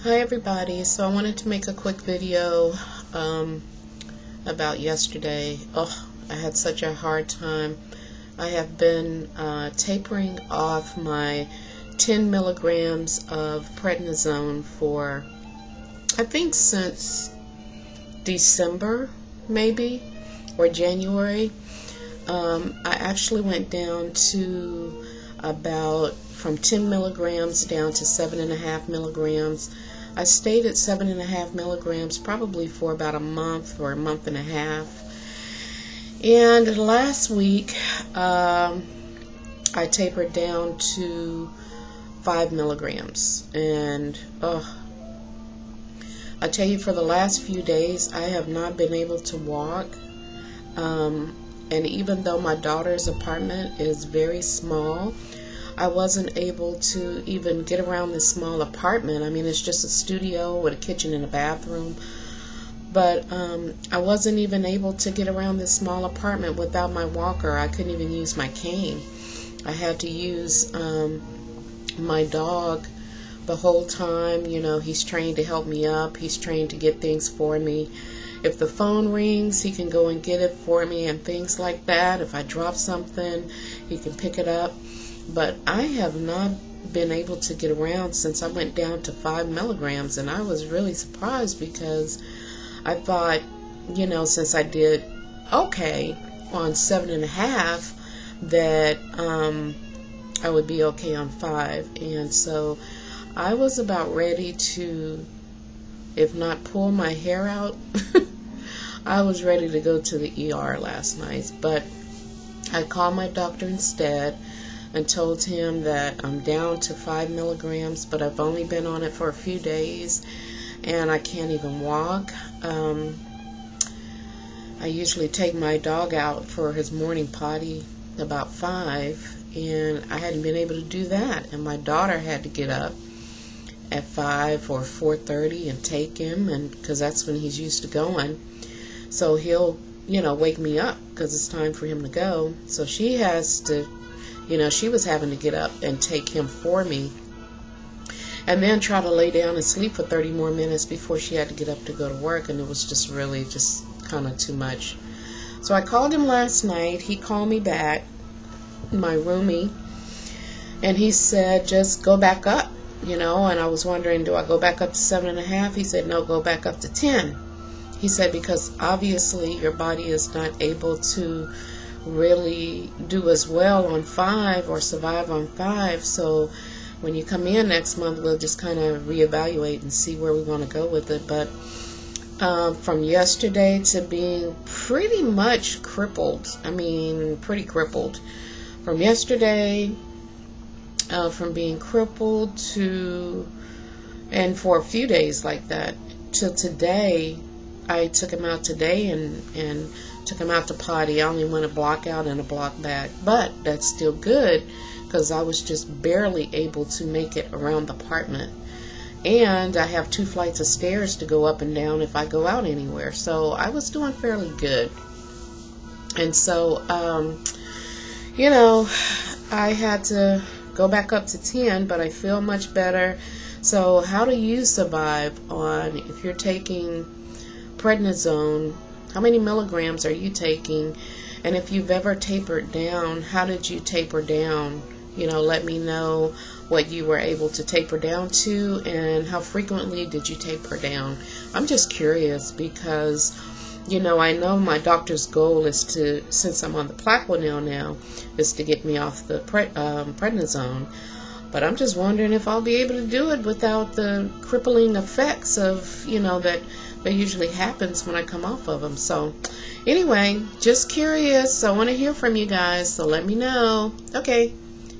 Hi everybody, so I wanted to make a quick video about yesterday. Oh, I had such a hard time. I have been tapering off my 10 milligrams of prednisone for I think since December maybe, or January. I actually went down to about from 10 milligrams down to 7.5 milligrams. I stayed at 7.5 milligrams probably for about a month or a month and a half. And last week I tapered down to 5 milligrams. And I tell you, for the last few days I have not been able to walk. And even though my daughter's apartment is very small, I wasn't able to even get around this small apartment. I mean, it's just a studio with a kitchen and a bathroom. But I wasn't even able to get around this small apartment without my walker. I couldn't even use my cane. I had to use my dog the whole time. You know, he's trained to help me up. He's trained to get things for me. If the phone rings, he can go and get it for me and things like that. If I drop something, he can pick it up. But I have not been able to get around since I went down to 5 milligrams, and I was really surprised because I thought, you know, since I did okay on 7.5, that I would be okay on 5. And so I was about ready to, if not pull my hair out, I was ready to go to the ER last night. But I called my doctor instead and told him that I'm down to 5 milligrams, but I've only been on it for a few days and I can't even walk. I usually take my dog out for his morning potty about 5, and I hadn't been able to do that, and my daughter had to get up at 5 or 4:30 and take him, and because that's when he's used to going. So he'll, you know, wake me up because it's time for him to go. So she has to, you know, she was having to get up and take him for me and then try to lay down and sleep for 30 more minutes before she had to get up to go to work, and it was just really just kind of too much. So I called him last night. He called me back, my roomie, and he said, just go back up, you know, and I was wondering, do I go back up to 7.5? He said, no, go back up to 10. He said, because obviously your body is not able to really do as well on 5 or survive on 5. So when you come in next month, we'll just kind of reevaluate and see where we want to go with it. But from yesterday to being pretty much crippled, I mean pretty crippled, from yesterday, from being crippled to, and for a few days like that, till today. I took him out today and took him out to potty. I only went a block out and a block back, but that's still good because I was just barely able to make it around the apartment. And I have 2 flights of stairs to go up and down if I go out anywhere. So I was doing fairly good. And so, you know, I had to go back up to 10, but I feel much better. So how do you survive on, if you're taking prednisone, how many milligrams are you taking? And if you've ever tapered down, how did you taper down? You know, let me know what you were able to taper down to, and how frequently did you taper down? I'm just curious because, you know, I know my doctor's goal is to, since I'm on the Plaquenil now, is to get me off the prednisone. But I'm just wondering if I'll be able to do it without the crippling effects of, you know, that usually happens when I come off of them. So anyway, just curious. I want to hear from you guys, so let me know. Okay,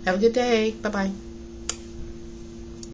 have a good day. Bye-bye.